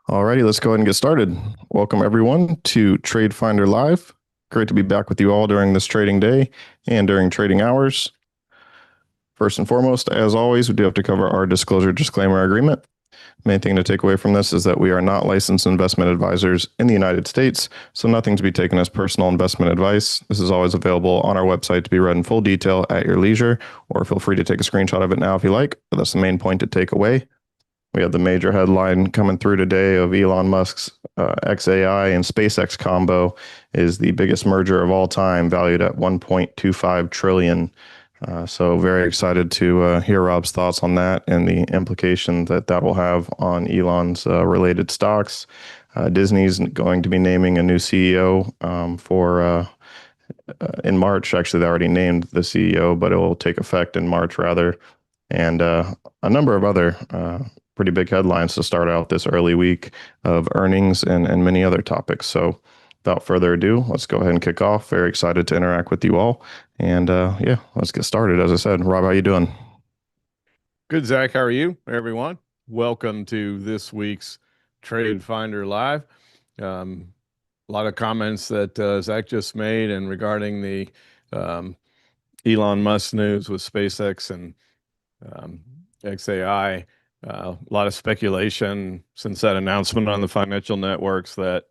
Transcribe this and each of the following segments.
Alrighty, let's go ahead and get started. Welcome everyone to TradeFinder Live. Great to be back with you all during this trading day and during trading hours. First and foremost, as always, we do have to cover our disclosure disclaimer agreement. Main thing to take away from this is that we are not licensed investment advisors in the United States, so nothing to be taken as personal investment advice. This is always available on our website to be read in full detail at your leisure, or feel free to take a screenshot of it now if you like, but that's the main point to take away. We have the major headline coming through today of Elon Musk's XAI and SpaceX combo is the biggest merger of all time, valued at 1.25 trillion. So very excited to hear Rob's thoughts on that and the implication that that will have on Elon's related stocks. Disney's going to be naming a new CEO for in March. Actually, they already named the CEO, but it will take effect in March rather. And a number of other pretty big headlines to start out this early week of earnings and many other topics. So without further ado, let's go ahead and kick off. Very excited to interact with you all. And yeah, let's get started. As I said, Rob, how you doing? Good, Zach. How are you, everyone? Welcome to this week's TradeFinder Live. A lot of comments that Zach just made and regarding the Elon Musk news with SpaceX and XAI. A lot of speculation since that announcement on the financial networks that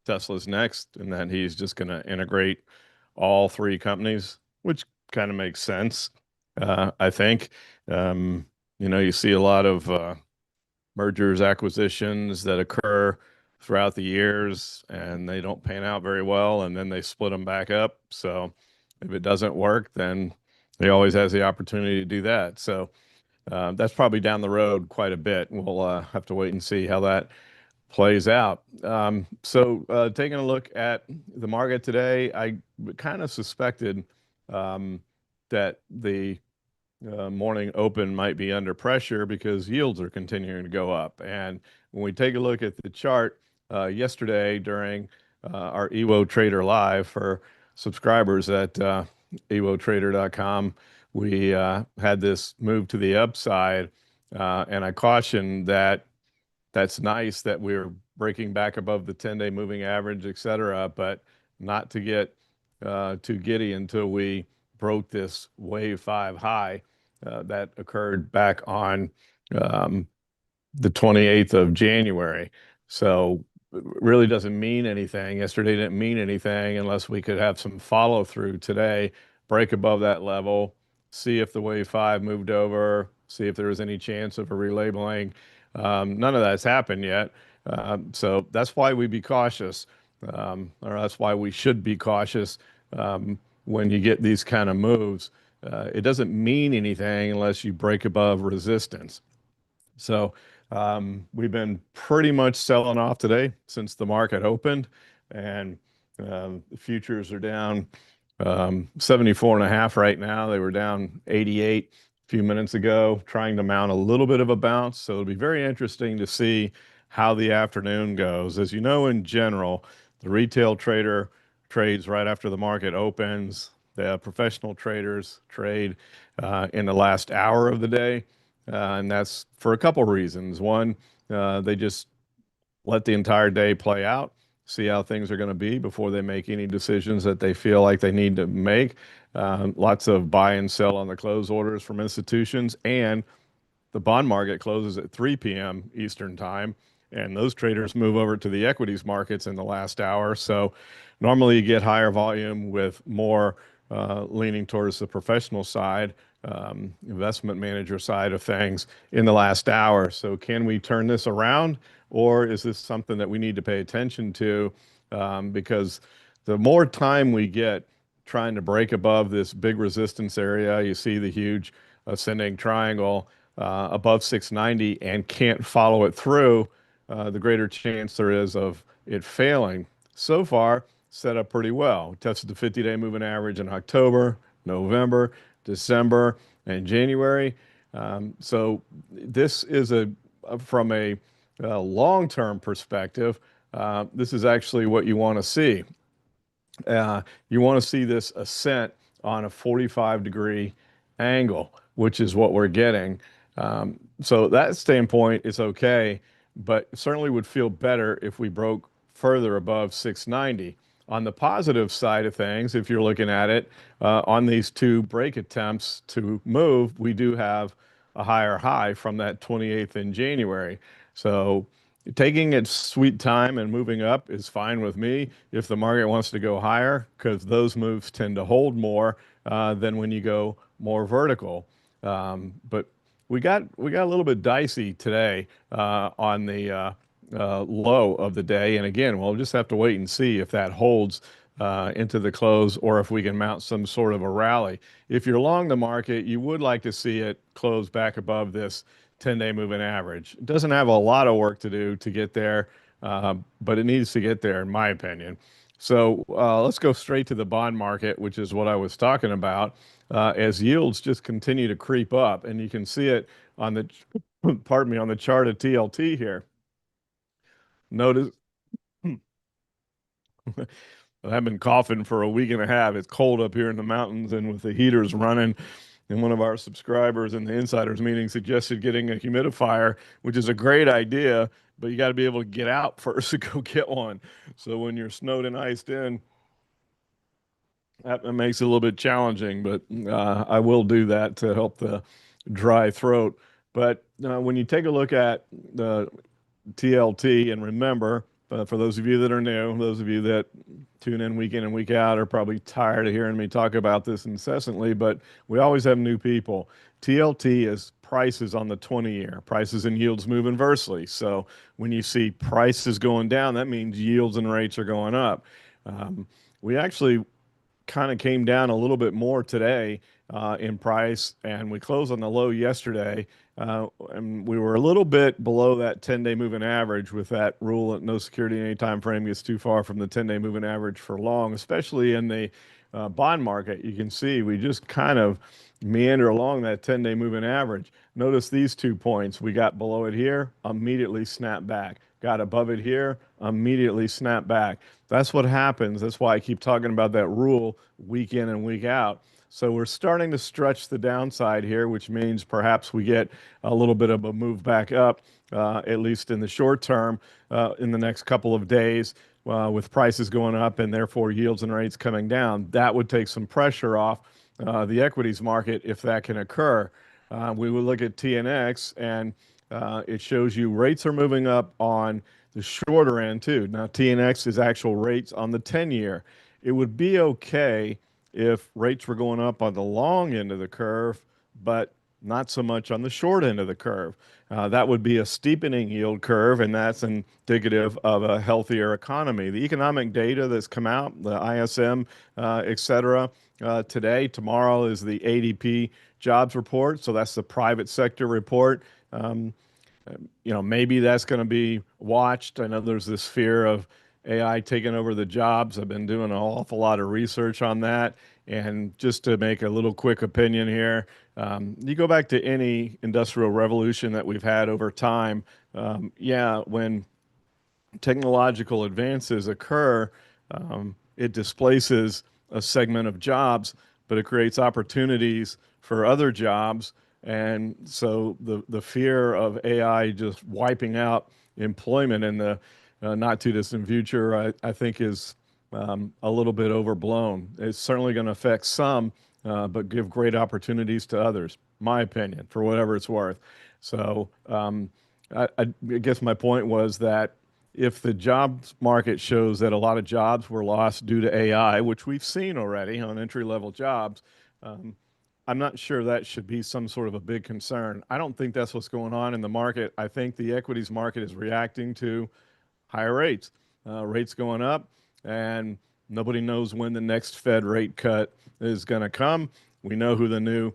Tesla's next and that he's just going to integrate all three companies, which kind of makes sense, I think. You see a lot of mergers, acquisitions that occur throughout the years, and they don't pan out very well, and then they split them back up. So if it doesn't work, then he always has the opportunity to do that. So that's probably down the road quite a bit. We'll have to wait and see how that plays out. Taking a look at the market today, I kind of suspected that the morning open might be under pressure because yields are continuing to go up. And when we take a look at the chart yesterday during our EWO Trader Live for subscribers at ewotrader.com, we had this move to the upside. And I cautioned that that's nice that we're breaking back above the 10-day moving average, et cetera, but not to get too giddy until we broke this wave 5 high that occurred back on the 28th of January. So it really doesn't mean anything. Yesterday didn't mean anything unless we could have some follow through today, break above that level, see if the wave 5 moved over, see if there was any chance of a relabeling. None of that's happened yet. So that's why we be cautious, or that's why we should be cautious when you get these kind of moves. It doesn't mean anything unless you break above resistance. So we've been pretty much selling off today since the market opened, and the futures are down 74.5 right now. They were down 88 a few minutes ago, trying to mount a little bit of a bounce. So it'll be very interesting to see how the afternoon goes. As you know, in general, the retail trader trades right after the market opens. The professional traders trade in the last hour of the day. And that's for a couple reasons. One, they just let the entire day play out, see how things are going to be before they make any decisions that they feel like they need to make. Lots of buy and sell on the close orders from institutions, and the bond market closes at 3 p.m. Eastern time, and those traders move over to the equities markets in the last hour. So normally you get higher volume with more leaning towards the professional side, investment manager side of things in the last hour. So can we turn this around, or is this something that we need to pay attention to? Because the more time we get trying to break above this big resistance area, you see the huge ascending triangle above 690 and can't follow it through, the greater chance there is of it failing. So far, set up pretty well. Tested the 50-day moving average in October, November, December, and January. So this is from a long-term perspective, this is actually what you want to see. You want to see this ascent on a 45-degree angle, which is what we're getting. So that standpoint is okay. but certainly would feel better if we broke further above 690. On the positive side of things, if you're looking at it, on these two break attempts to move, we do have a higher high from that 28th in January. So taking its sweet time and moving up is fine with me if the market wants to go higher, because those moves tend to hold more than when you go more vertical. But we got a little bit dicey today on the low of the day, and again, we'll just have to wait and see if that holds into the close or if we can mount some sort of a rally. If you're long the market, you would like to see it close back above this 10-day moving average. It doesn't have a lot of work to do to get there, but it needs to get there, in my opinion. So let's go straight to the bond market, which is what I was talking about, as yields just continue to creep up, and you can see it on the, pardon me, on the chart of TLT here. Notice I've been coughing for a week and a half. It's cold up here in the mountains, and with the heaters running, and one of our subscribers in the insiders meeting suggested getting a humidifier, which is a great idea, but you got to be able to get out first to go get one. So when you're snowed and iced in, that makes it a little bit challenging, but I will do that to help the dry throat. But when you take a look at the TLT, and remember, for those of you that are new, those of you that tune in week in and week out are probably tired of hearing me talk about this incessantly, but we always have new people. TLT is prices on the 20-year. Prices and yields move inversely. So when you see prices going down, that means yields and rates are going up. We actually kind of came down a little bit more today in price, and we closed on the low yesterday, and we were a little bit below that 10-day moving average with that rule that no security in any time frame gets too far from the 10-day moving average for long, especially in the bond market. You can see we just kind of meander along that 10-day moving average. Notice these 2 points. We got below it here, immediately snap back. Got above it here, immediately snap back. That's what happens. That's why I keep talking about that rule week in and week out. So we're starting to stretch the downside here, which means perhaps we get a little bit of a move back up, at least in the short term, in the next couple of days, with prices going up and therefore yields and rates coming down. That would take some pressure off the equities market if that can occur. We would look at TNX, and it shows you rates are moving up on the shorter end too. Now, TNX is actual rates on the 10-year. It would be okay if rates were going up on the long end of the curve, but not so much on the short end of the curve. That would be a steepening yield curve, and that's indicative of a healthier economy. The economic data that's come out, the ISM, et cetera, today, tomorrow is the ADP jobs report. So that's the private sector report. Maybe that's going to be watched. I know there's this fear of AI taking over the jobs. I've been doing an awful lot of research on that. And just to make a little quick opinion here, you go back to any industrial revolution that we've had over time. When technological advances occur, it displaces a segment of jobs, but it creates opportunities for other jobs. And so the fear of AI just wiping out employment in the not too distant future, I think is a little bit overblown. It's certainly going to affect some, but give great opportunities to others, my opinion, for whatever it's worth. So I guess my point was that if the jobs market shows that a lot of jobs were lost due to AI, which we've seen already on entry-level jobs, I'm not sure that should be some sort of a big concern. I don't think that's what's going on in the market. I think the equities market is reacting to higher rates, rates going up, and nobody knows when the next Fed rate cut is going to come. We know who the new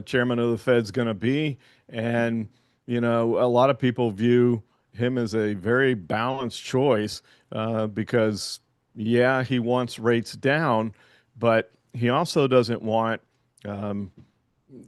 chairman of the Fed's going to be, and a lot of people view him as a very balanced choice because, yeah, he wants rates down, but he also doesn't want um,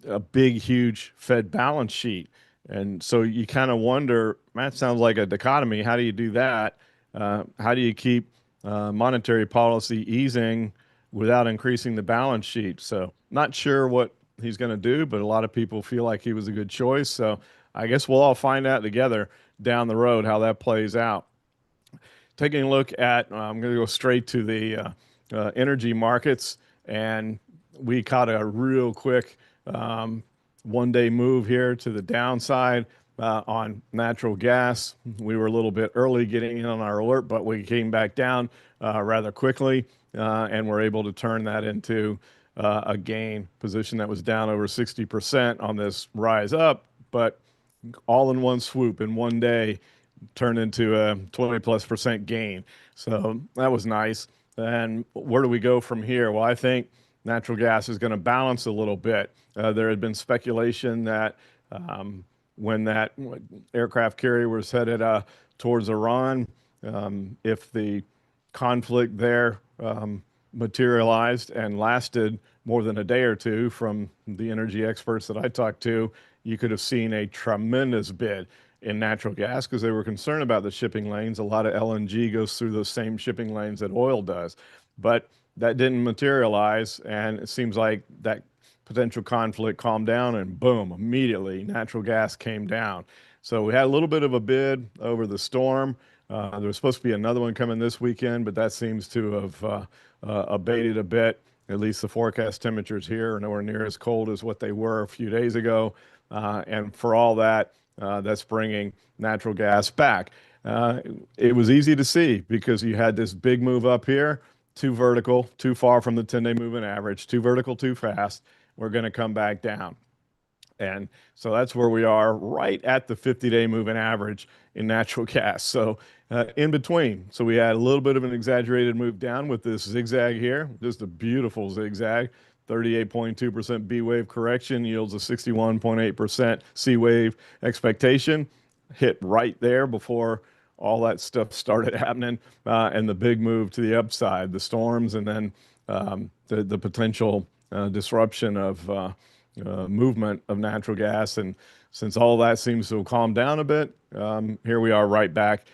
a big, huge Fed balance sheet. And so you kind of wonder, that sounds like a dichotomy. How do you do that? How do you keep monetary policy easing without increasing the balance sheet? So not sure what he's going to do, but a lot of people feel like he was a good choice. So I guess we'll all find out together down the road how that plays out. Taking a look at, I'm going to go straight to the energy markets, and we caught a real quick um, 1 day move here to the downside on natural gas. We were a little bit early getting in on our alert, but we came back down rather quickly, and were able to turn that into a gain position that was down over 60% on this rise up, but all in one swoop in 1 day turned into a 20+% gain. So that was nice. And where do we go from here? Well, I think natural gas is going to balance a little bit. There had been speculation that when that aircraft carrier was headed towards Iran, if the conflict there materialized and lasted more than a day or two, from the energy experts that I talked to, you could have seen a tremendous bid in natural gas because they were concerned about the shipping lanes. A lot of LNG goes through those same shipping lanes that oil does. But that didn't materialize, and it seems like that potential conflict calmed down, and boom, immediately natural gas came down. So we had a little bit of a bid over the storm. There was supposed to be another one coming this weekend, but that seems to have abated a bit. At least the forecast temperatures here are nowhere near as cold as what they were a few days ago. And for all that, that's bringing natural gas back. It was easy to see because you had this big move up here, too vertical, too far from the 10-day moving average, too vertical, too fast. We're going to come back down. And so that's where we are, right at the 50-day moving average in natural gas. So in between. So we had a little bit of an exaggerated move down with this zigzag here, just a beautiful zigzag. 38.2% B wave correction yields a 61.8% C wave expectation. Hit right there before all that stuff started happening, and the big move to the upside, the storms, and then the potential disruption of movement of natural gas. And since all that seems to have calmed down a bit, here we are right back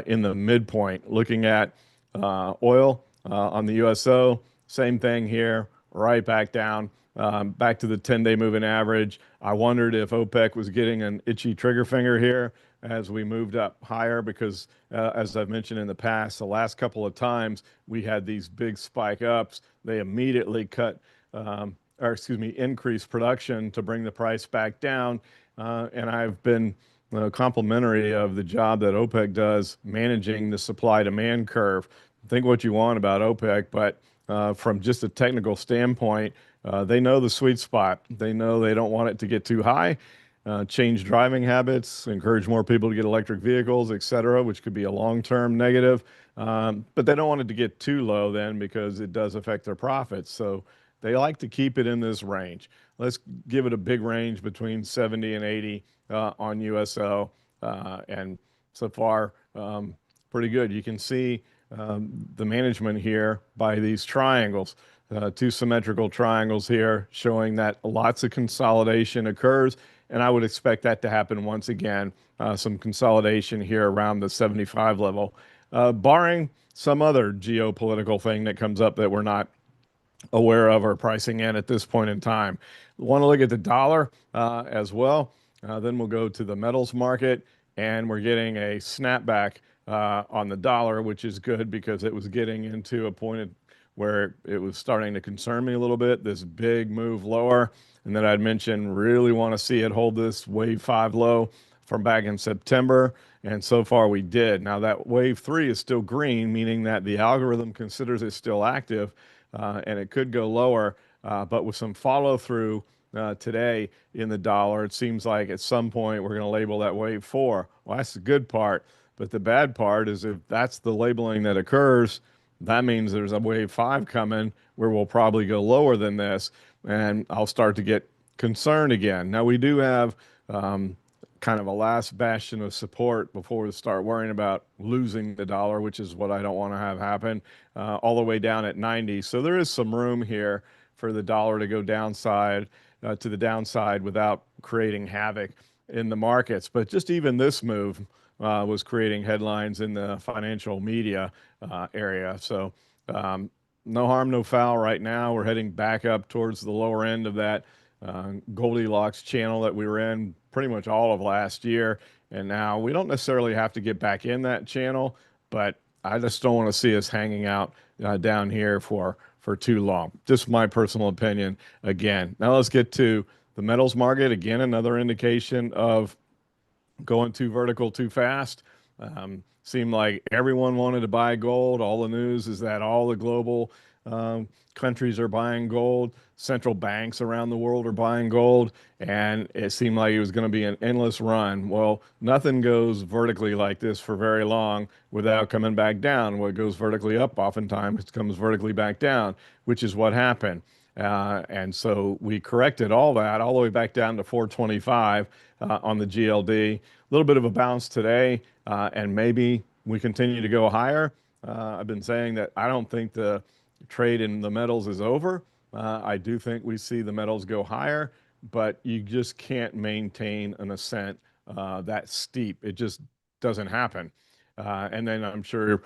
in the midpoint. Looking at oil on the USO, same thing here, right back down, back to the 10-day moving average. I wondered if OPEC was getting an itchy trigger finger here as we moved up higher because, as I've mentioned in the past, the last couple of times we had these big spike ups, they immediately increased production to bring the price back down. And I've been complimentary of the job that OPEC does managing the supply demand curve. Think what you want about OPEC, but from just a technical standpoint, they know the sweet spot. They know they don't want it to get too high, change driving habits, encourage more people to get electric vehicles, et cetera, which could be a long-term negative. But they don't want it to get too low then because it does affect their profits. So they like to keep it in this range. Let's give it a big range between 70 and 80 on USO. And so far, pretty good. You can see the management here by these triangles, two symmetrical triangles here showing that lots of consolidation occurs. And I would expect that to happen once again, some consolidation here around the 75 level, barring some other geopolitical thing that comes up that we're not aware of or pricing in at this point in time. Want to look at the dollar as well. Then we'll go to the metals market, and we're getting a snapback on the dollar, which is good because it was getting into a point where it was starting to concern me a little bit, this big move lower. And then I'd mentioned really want to see it hold this wave 5 low from back in September. And so far we did. Now that wave 3 is still green, meaning that the algorithm considers it still active, and it could go lower. But with some follow through today in the dollar, it seems like at some point we're going to label that wave 4. Well, that's the good part. But the bad part is if that's the labeling that occurs, that means there's a wave 5 coming where we'll probably go lower than this, and I'll start to get concerned again. Now we do have kind of a last bastion of support before we start worrying about losing the dollar, which is what I don't want to have happen, all the way down at 90. So there is some room here for the dollar to go downside to the downside without creating havoc in the markets. But just even this move was creating headlines in the financial media area. So no harm, no foul right now. We're heading back up towards the lower end of that Goldilocks channel that we were in pretty much all of last year. And now we don't necessarily have to get back in that channel, but I just don't want to see us hanging out down here for too long. Just my personal opinion again. Now let's get to the metals market. Again, another indication of going too vertical too fast. Seemed like everyone wanted to buy gold. All the news is that all the global countries are buying gold. Central banks around the world are buying gold. And it seemed like it was going to be an endless run. Well, nothing goes vertically like this for very long without coming back down. What goes vertically up oftentimes it comes vertically back down, which is what happened. And so we corrected all that all the way back down to 425 on the GLD. A little bit of a bounce today, and maybe we continue to go higher. I've been saying that I don't think the trade in the metals is over. I do think we see the metals go higher, but you just can't maintain an ascent that steep. It just doesn't happen. And then I'm sure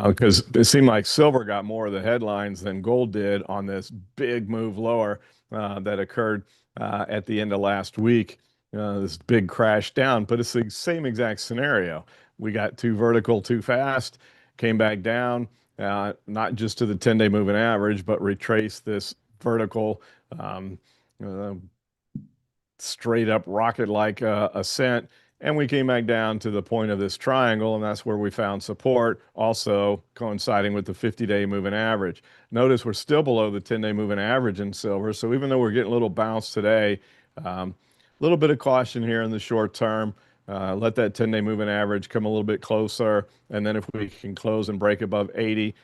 because it seemed like silver got more of the headlines than gold did on this big move lower that occurred at the end of last week. This big crash down, but it's the same exact scenario. We got too vertical too fast, came back down, not just to the 10-day moving average, but retraced this vertical um, uh, straight up rocket like ascent. And we came back down to the point of this triangle, and that's where we found support, also coinciding with the 50-day moving average. Notice we're still below the 10-day moving average in silver. So even though we're getting a little bounce today, a little bit of caution here in the short term. Let that 10-day moving average come a little bit closer. And then if we can close and break above 80,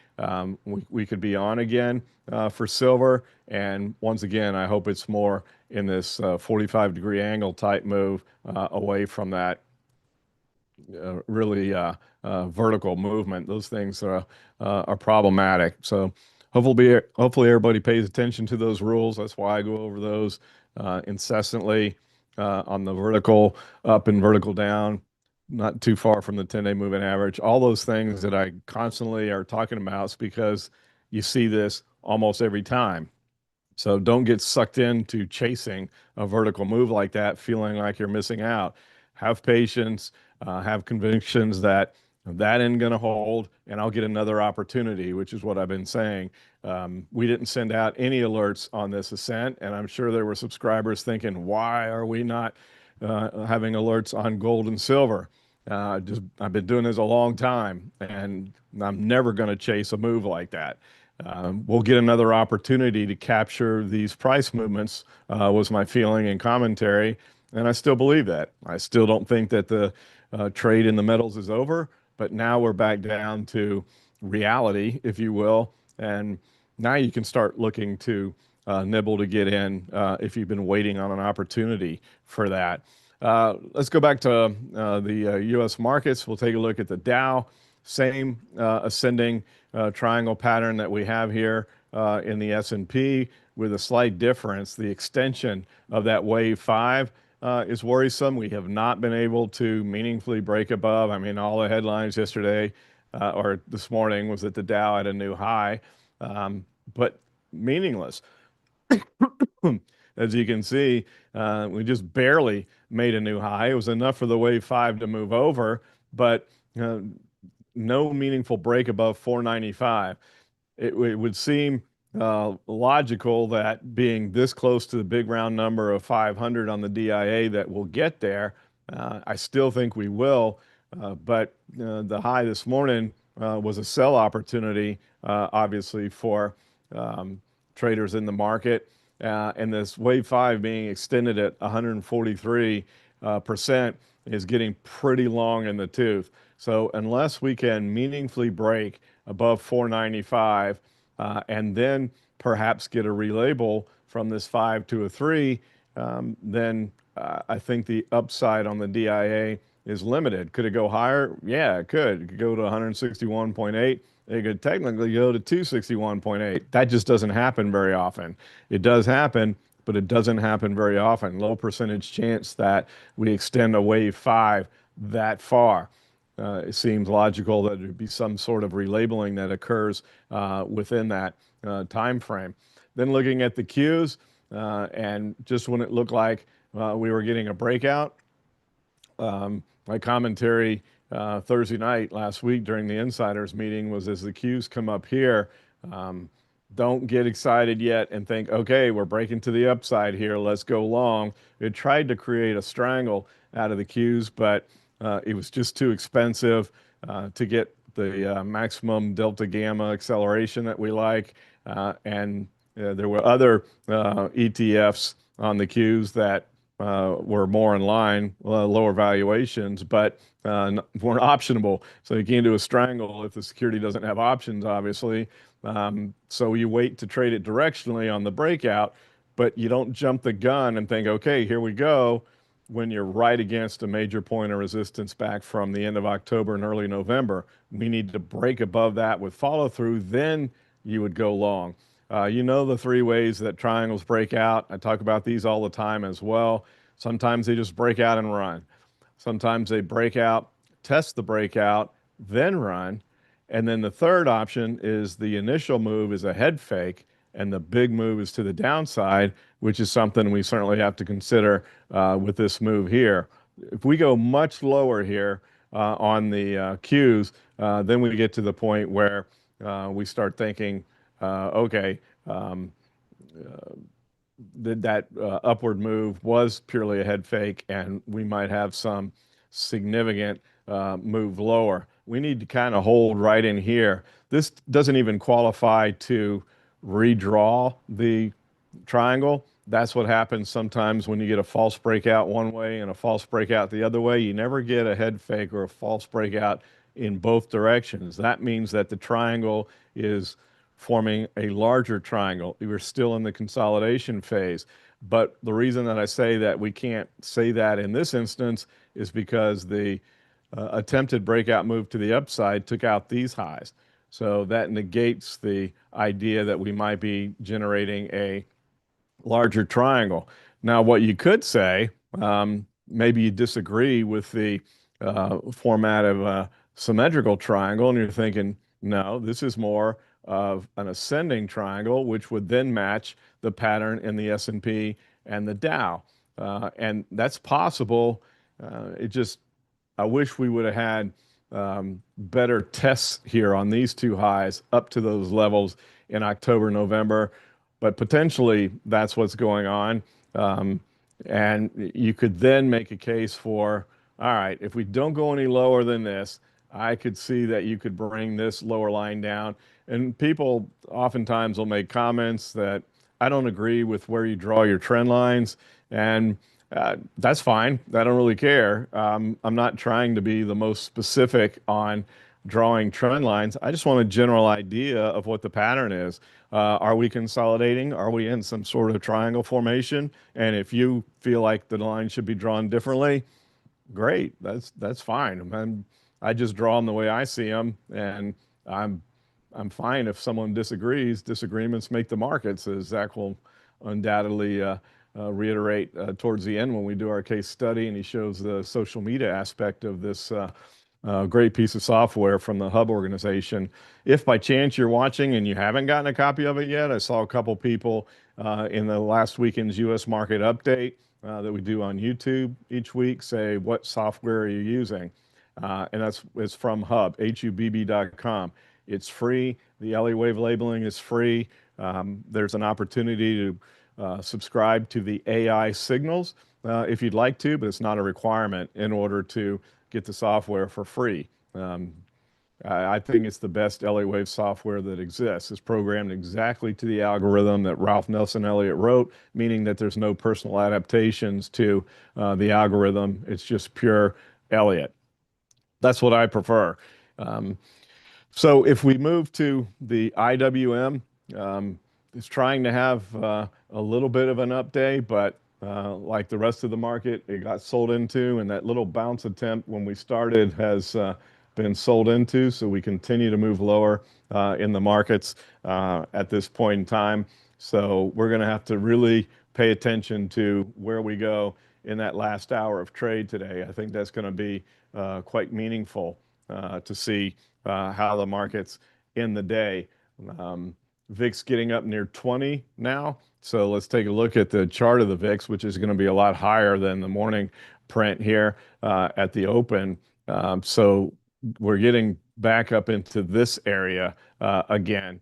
we could be on again for silver. And once again, I hope it's more in this 45-degree angle type move away from that really vertical movement. Those things are problematic. So hopefully everybody pays attention to those rules. That's why I go over those incessantly on the vertical up and vertical down, not too far from the 10-day moving average. All those things that I constantly are talking about is because you see this almost every time. So don't get sucked into chasing a vertical move like that, feeling like you're missing out. Have patience, have convictions that that ain't going to hold, and I'll get another opportunity, which is what I've been saying. We didn't send out any alerts on this ascent, and I'm sure there were subscribers thinking, why are we not having alerts on gold and silver? I've been doing this a long time, and I'm never going to chase a move like that. We'll get another opportunity to capture these price movements, was my feeling and commentary. And I still believe that. I still don't think that the trade in the metals is over, but now we're back down to reality, if you will. And now you can start looking to nibble to get in if you've been waiting on an opportunity for that. Let's go back to the U.S. markets. We'll take a look at the Dow. Same ascending triangle pattern that we have here in the S&P with a slight difference. The extension of that wave 5 is worrisome. We have not been able to meaningfully break above. I mean, all the headlines yesterday or this morning was that the Dow had a new high, but meaningless. As you can see, we just barely made a new high. It was enough for the wave 5 to move over, but no meaningful break above 495. It would seem logical that being this close to the big round number of 500 on the DIA that we'll get there. I still think we will, but the high this morning was a sell opportunity, obviously, for traders in the market. And this wave 5 being extended at 143% is getting pretty long in the tooth. So unless we can meaningfully break above 495 and then perhaps get a relabel from this 5 to a 3, then I think the upside on the DIA is limited. Could it go higher? Yeah, it could. It could go to 161.8. It could technically go to 261.8. That just doesn't happen very often. It does happen, but it doesn't happen very often. Low percentage chance that we extend a wave 5 that far. It seems logical that there'd be some sort of relabeling that occurs within that time frame. Then looking at the Qs, And just when it looked like we were getting a breakout, my commentary Thursday night last week during the insiders meeting was as the Qs come up here, um, don't get excited yet and think, okay, we're breaking to the upside here. Let's go long. It tried to create a strangle out of the Qs, but it was just too expensive to get the maximum delta gamma acceleration that we like. And there were other ETFs on the Qs that were more in line, lower valuations, but weren't optionable. So you can't do a strangle if the security doesn't have options, obviously. So you wait to trade it directionally on the breakout, but you don't jump the gun and think, okay, here we go, when you're right against a major point of resistance back from the end of October and early November. We need to break above that with follow through, then you would go long. You know the three ways that triangles break out. I talk about these all the time as well. Sometimes they just break out and run. Sometimes they break out, test the breakout, then run. And then the third option is the initial move is a head fake, and the big move is to the downside, which is something we certainly have to consider with this move here. If we go much lower here on the Qs, then we get to the point where we start thinking, okay, um, that upward move was purely a head fake, and we might have some significant move lower. We need to kind of hold right in here. This doesn't even qualify to redraw the triangle. That's what happens sometimes when you get a false breakout one way and a false breakout the other way. You never get a head fake or a false breakout in both directions. That means that the triangle is forming a larger triangle. We're still in the consolidation phase. But the reason that I say that we can't say that in this instance is because the attempted breakout move to the upside took out these highs. So that negates the idea that we might be generating a larger triangle. Now, what you could say, maybe you disagree with the format of a symmetrical triangle, and you're thinking, no, this is more of an ascending triangle, which would then match the pattern in the S&P and the Dow. And that's possible. It just, I wish we would have had better tests here on these two highs up to those levels in October, November, but potentially that's what's going on. Um, and you could then make a case for, all right, if we don't go any lower than this, I could see that you could bring this lower line down. And people oftentimes will make comments that I don't agree with where you draw your trend lines. And that's fine. I don't really care. I'm not trying to be the most specific on drawing trend lines. I just want a general idea of what the pattern is. Are we consolidating? Are we in some sort of triangle formation? And if you feel like the line should be drawn differently, great. That's fine. I just draw them the way I see them, and I'm I'm fine if someone disagrees. Disagreements make the markets, as Zach will undoubtedly reiterate towards the end when we do our case study, and he shows the social media aspect of this great piece of software from the Hub organization. If by chance you're watching and you haven't gotten a copy of it yet, I saw a couple people in the last weekend's U.S. market update that we do on YouTube each week say, what software are you using? And it's from Hub, HUBB.com. It's free. The Elliott Wave labeling is free. There's an opportunity to subscribe to the AI signals if you'd like to, but it's not a requirement in order to get the software for free. I think it's the best Elliott Wave software that exists. It's programmed exactly to the algorithm that Ralph Nelson Elliott wrote, meaning that there's no personal adaptations to the algorithm. It's just pure Elliott. That's what I prefer. So if we move to the IWM, it's trying to have a little bit of an update, but like the rest of the market, it got sold into, and that little bounce attempt when we started has been sold into. So we continue to move lower in the markets at this point in time. So we're going to have to really pay attention to where we go in that last hour of trade today. I think that's going to be quite meaningful to see how the markets in the day. VIX getting up near 20 now. So let's take a look at the chart of the VIX, which is going to be a lot higher than the morning print here at the open. So we're getting back up into this area again.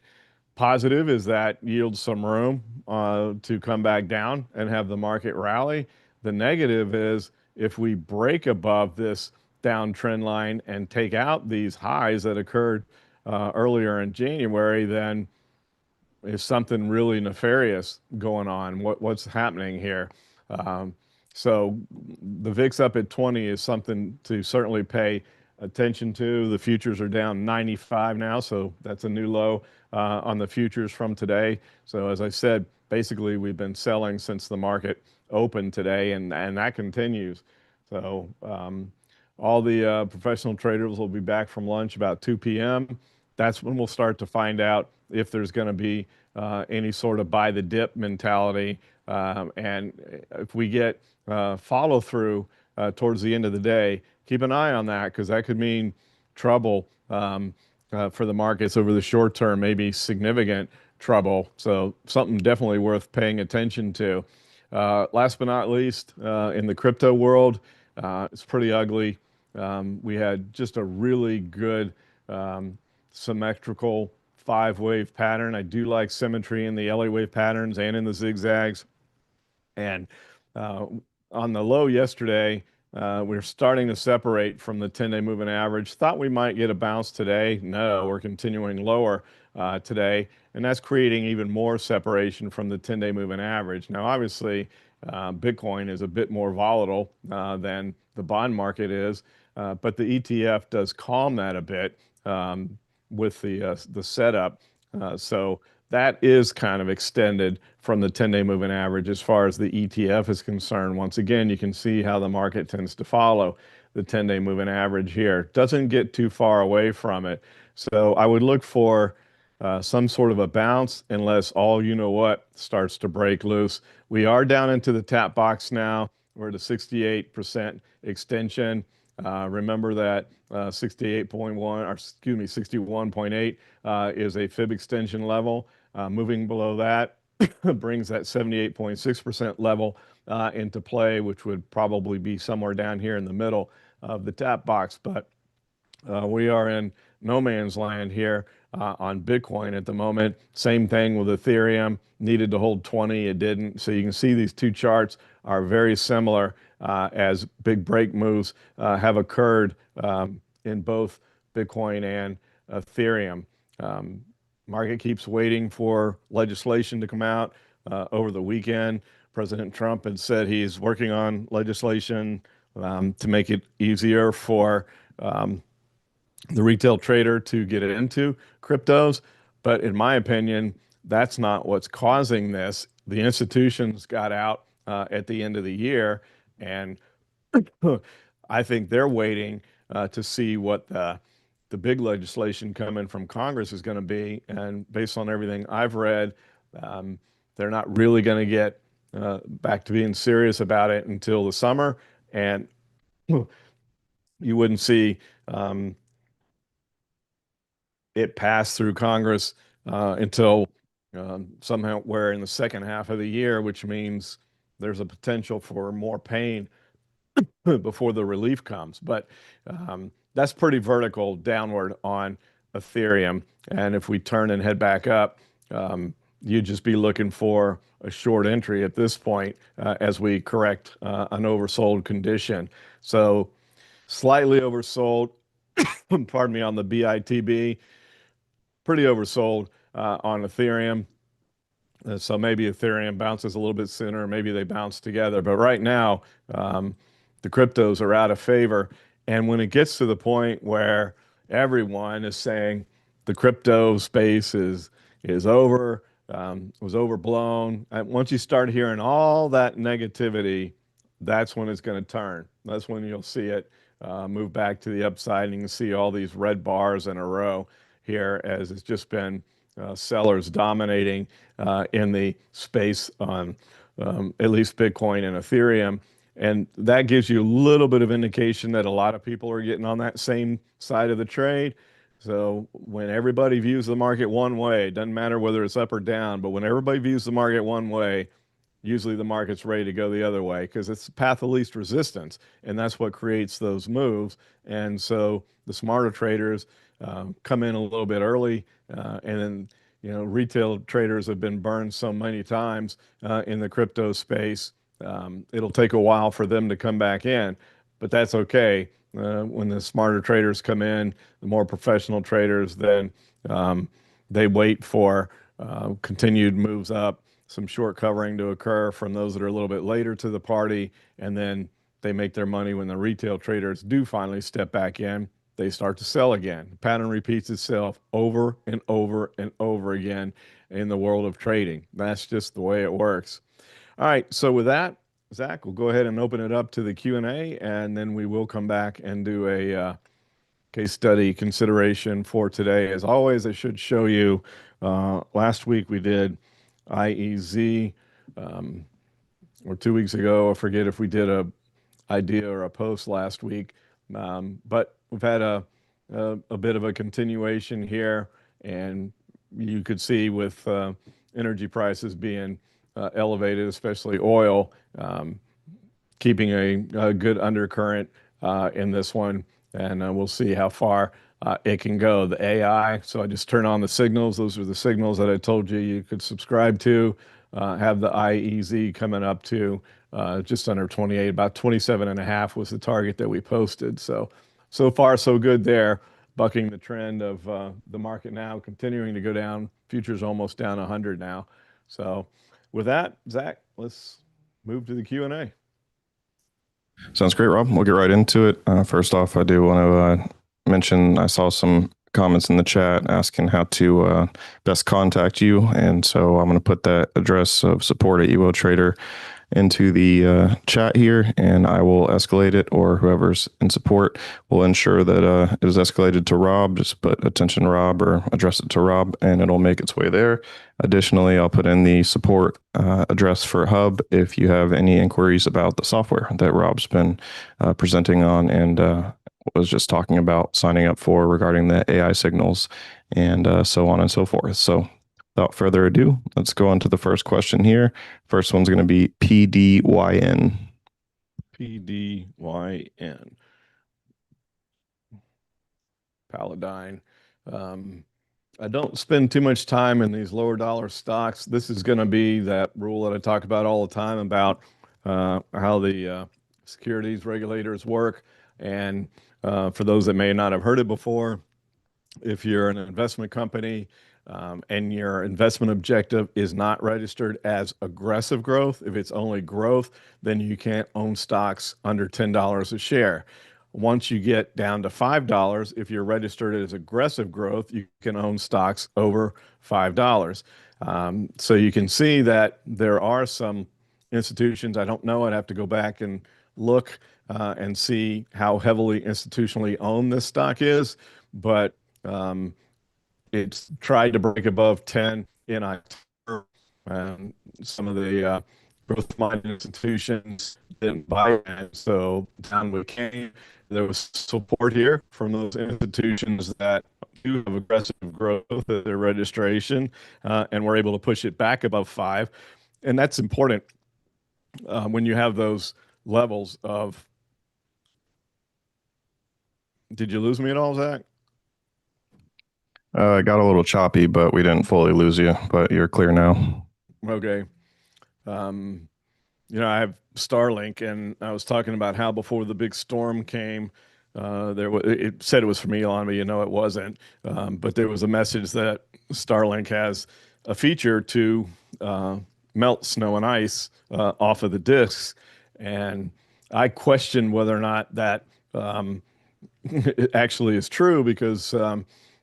Positive is that yields some room to come back down and have the market rally. The negative is if we break above this downtrend line and take out these highs that occurred earlier in January, then is something really nefarious going on? What's happening here? Um, so the VIX up at 20 is something to certainly pay attention to. The futures are down 95 now, so that's a new low on the futures from today. So as I said, basically we've been selling since the market opened today, and that continues. So all the professional traders will be back from lunch about 2 p.m. That's when we'll start to find out if there's going to be any sort of buy the dip mentality. And if we get follow through towards the end of the day, keep an eye on that because that could mean trouble for the markets over the short term, maybe significant trouble. So something definitely worth paying attention to. Last but not least, in the crypto world, it's pretty ugly. We had just a really good symmetrical 5-wave pattern. I do like symmetry in the Elliott Wave patterns and in the zigzags. And on the low yesterday, we're starting to separate from the 10-day moving average. Thought we might get a bounce today. No, we're continuing lower today. And that's creating even more separation from the 10-day moving average. Now, obviously, Bitcoin is a bit more volatile than the bond market is, but the ETF does calm that a bit with the setup. So that is kind of extended from the 10-day moving average as far as the ETF is concerned. Once again, you can see how the market tends to follow the 10-day moving average here. Doesn't get too far away from it. So I would look for some sort of a bounce unless all you know what starts to break loose. We are down into the tap box now. We're at a 68% extension. Remember that 68.1, or excuse me, 61.8 is a fib extension level. Moving below that brings that 78.6% level into play, which would probably be somewhere down here in the middle of the tap box. But we are in no man's land here on Bitcoin at the moment. Same thing with Ethereum. Needed to hold 20, it didn't. So you can see these two charts are very similar as big break moves have occurred in both Bitcoin and Ethereum. Market keeps waiting for legislation to come out. Over the weekend, President Trump had said he's working on legislation to make it easier for the retail trader to get into cryptos. But in my opinion, that's not what's causing this. The institutions got out at the end of the year, and I think they're waiting to see what the big legislation coming from Congress is going to be. And based on everything I've read, they're not really going to get back to being serious about it until the summer. And you wouldn't see it passed through Congress until somehow we're in the second half of the year, which means there's a potential for more pain before the relief comes. But that's pretty vertical downward on Ethereum. And if we turn and head back up, you'd just be looking for a short entry at this point as we correct an oversold condition. So slightly oversold, pardon me, on the BITB, pretty oversold on Ethereum. So maybe Ethereum bounces a little bit sooner, maybe they bounce together. But right now, the cryptos are out of favor. And when it gets to the point where everyone is saying the crypto space is over, was overblown, and once you start hearing all that negativity, that's when it's going to turn. That's when you'll see it move back to the upside, and you can see all these red bars in a row here as it's just been sellers dominating in the space on at least Bitcoin and Ethereum. And that gives you a little bit of indication that a lot of people are getting on that same side of the trade. So when everybody views the market one way, it doesn't matter whether it's up or down, but when everybody views the market one way, usually the market's ready to go the other way because it's the path of least resistance, and that's what creates those moves. And so the smarter traders come in a little bit early, and then retail traders have been burned so many times in the crypto space. It'll take a while for them to come back in, but that's okay. When the smarter traders come in, the more professional traders, then they wait for continued moves up, some short covering to occur from those that are a little bit later to the party, and then they make their money when the retail traders do finally step back in. They start to sell again. The pattern repeats itself over and over and over again in the world of trading. That's just the way it works. All right, so with that, Zach, we'll go ahead and open it up to the Q&A, and then we will come back and do a case study consideration for today. As always, I should show you, last week we did IEZ, or 2 weeks ago. I forget if we did a idea or a post last week, but we've had a bit of a continuation here, and you could see with energy prices being elevated, especially oil, keeping a good undercurrent in this one, and we'll see how far it can go. The AI, so I just turn on the signals. Those are the signals that I told you you could subscribe to. Have the IEZ coming up to just under 28, about 27 and a half was the target that we posted. So far so good there, bucking the trend of the market now continuing to go down. Futures almost down 100 now. So with that, Zach, let's move to the Q&A. Sounds great, Rob. We'll get right into it. First off, I do want to mention I saw some comments in the chat asking how to best contact you. And so I'm going to put that address of support at EvoTrader into the chat here, and I will escalate it, or whoever's in support will ensure that it is escalated to Rob. Just put attention Rob or address it to Rob, and it'll make its way there. Additionally, I'll put in the support address for Hub if you have any inquiries about the software that Rob's been presenting on and was just talking about signing up for regarding the AI signals and so on and so forth. So without further ado, let's go on to the first question here. First one's going to be PDYN. PDYN. Paladine. I don't spend too much time in these lower dollar stocks. This is going to be that rule that I talk about all the time about how the securities regulators work. And for those that may not have heard it before, if you're an investment company and your investment objective is not registered as aggressive growth, if it's only growth, then you can't own stocks under $10 a share. Once you get down to $5, if you're registered as aggressive growth, you can own stocks over $5. So you can see that there are some institutions, I don't know, I'd have to go back and look and see how heavily institutionally owned this stock is, but it's tried to break above 10 in October. Some of the growth-minded institutions didn't buy it, so down we came. There was support here from those institutions that do have aggressive growth at their registration, and we're able to push it back above 5. And that's important when you have those levels of. Did you lose me at all, Zach? Got a little choppy, but we didn't fully lose you, but you're clear now. Okay. I have Starlink, and I was talking about how before the big storm came, it said it was from Elon, but it wasn't. But there was a message that Starlink has a feature to melt snow and ice off of the disks, and I question whether or not that it actually is true because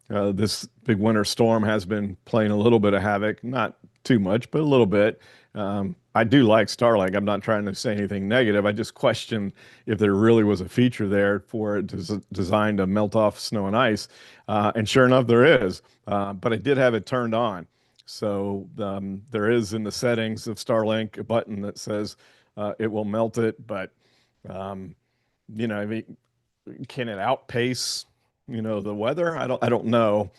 this big winter storm has been playing a little bit of havoc, not too much, but a little bit. I do like Starlink. I'm not trying to say anything negative. I just question if there really was a feature there for it designed to melt off snow and ice. And sure enough, there is. But I did have it turned on. So there is in the settings of Starlink a button that says it will melt it. But, I mean, can it outpace the weather. I don't know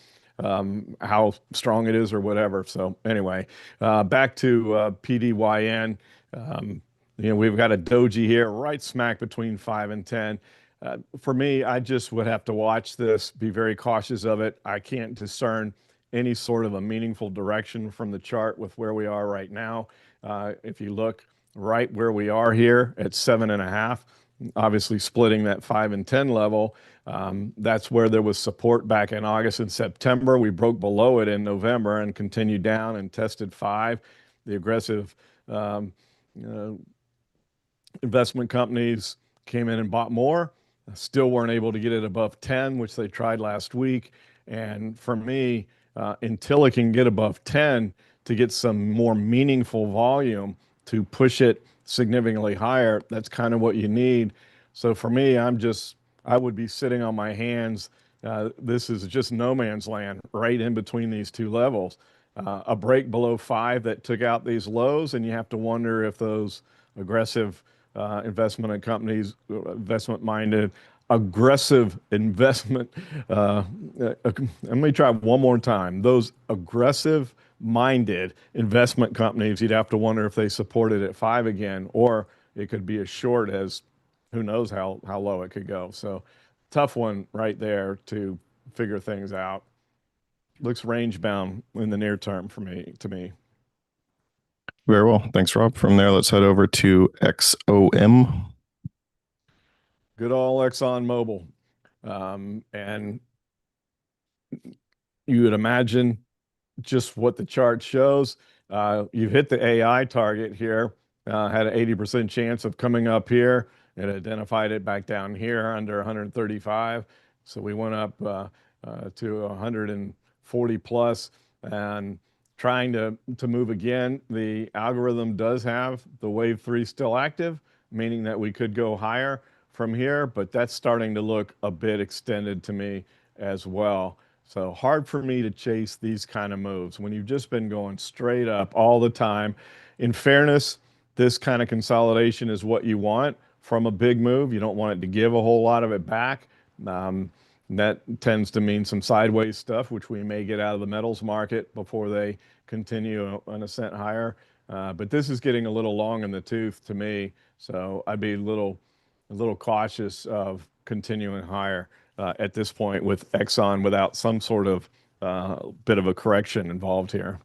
how strong it is or whatever. So anyway, back to PDYN. Um, we've got a doji here right smack between 5 and 10. For me, I just would have to watch this, be very cautious of it. I can't discern any sort of a meaningful direction from the chart with where we are right now. If you look right where we are here at 7.5, obviously splitting that 5 and 10 level, that's where there was support back in August and September. We broke below it in November and continued down and tested 5. The aggressive um, uh, investment companies came in and bought more, still weren't able to get it above 10, which they tried last week. And for me, until it can get above 10 to get some more meaningful volume to push it significantly higher, that's kind of what you need. So for me, I would be sitting on my hands. This is just no man's land right in between these two levels. A break below 5 that took out these lows, and you have to wonder if those aggressive investment in companies, investment minded, aggressive investment. Let me try one more time. Those aggressive minded investment companies, you'd have to wonder if they supported at 5 again, or it could be as short as who knows how low it could go. So tough one right there to figure things out. Looks range bound in the near term for me to me. Very well. Thanks, Rob. From there, let's head over to XOM. Good old Exxon Mobil. And you would imagine just what the chart shows. You've hit the AI target here, had an 80% chance of coming up here. It identified it back down here under 135. So we went up to 140 plus and trying to move again. The algorithm does have the wave 3 still active, meaning that we could go higher from here, but that's starting to look a bit extended to me as well. So hard for me to chase these kind of moves when you've just been going straight up all the time. In fairness, this kind of consolidation is what you want from a big move. You don't want it to give a whole lot of it back. Um, that tends to mean some sideways stuff, which we may get out of the metals market before they continue an ascent higher. But this is getting a little long in the tooth to me, so I'd be a little cautious of continuing higher at this point with Exxon without some sort of bit of a correction involved here.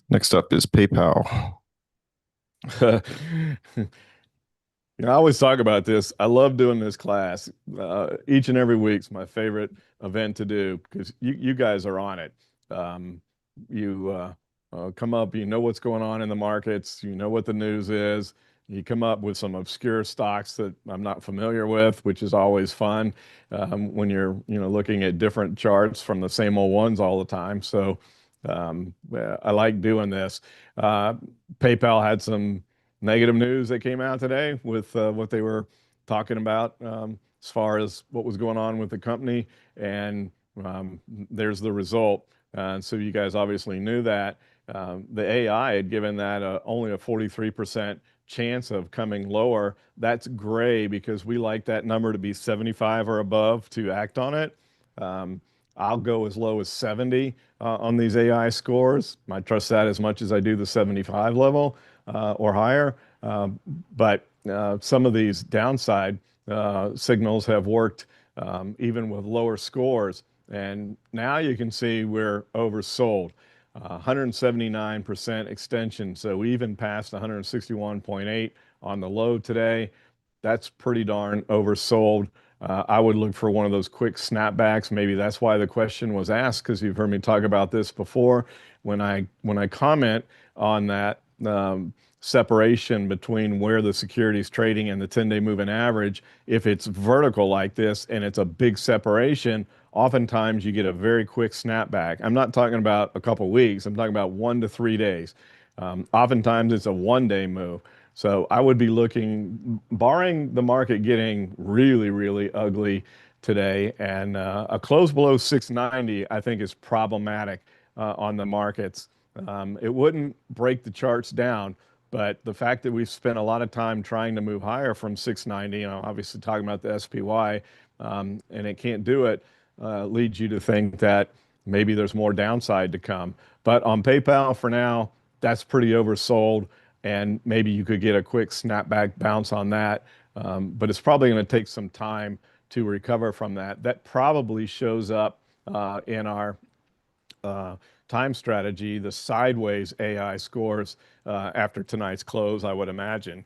Next up is PayPal. I always talk about this. I love doing this class. Each and every week's my favorite event to do because you guys are on it. Um, you come up, you know what's going on in the markets, you know what the news is. You come up with some obscure stocks that I'm not familiar with, which is always fun when you're looking at different charts from the same old ones all the time. So I like doing this. PayPal had some negative news that came out today with what they were talking about as far as what was going on with the company. And there's the result. And so you guys obviously knew that. The AI had given that only a 43% chance of coming lower. That's gray because we like that number to be 75 or above to act on it. I'll go as low as 70 on these AI scores. I trust that as much as I do the 75 level or higher. But some of these downside signals have worked even with lower scores. And now you can see we're oversold. 179% extension. So we even passed 161.8 on the low today. That's pretty darn oversold. I would look for one of those quick snapbacks. Maybe that's why the question was asked, because you've heard me talk about this before. When I comment on that separation between where the security is trading and the 10-day moving average, if it's vertical like this and it's a big separation, oftentimes you get a very quick snapback. I'm not talking about a couple weeks. I'm talking about 1 to 3 days. Oftentimes it's a 1-day move. So I would be looking, barring the market getting really, really ugly today, and a close below 690, I think is problematic on the markets. It wouldn't break the charts down, But the fact that we've spent a lot of time trying to move higher from 690, obviously talking about the SPY, and it can't do it, leads you to think that maybe there's more downside to come. But on PayPal for now, that's pretty oversold, and maybe you could get a quick snapback bounce on that. But it's probably going to take some time to recover from that. That probably shows up in our time strategy, the sideways AI scores after tonight's close, I would imagine,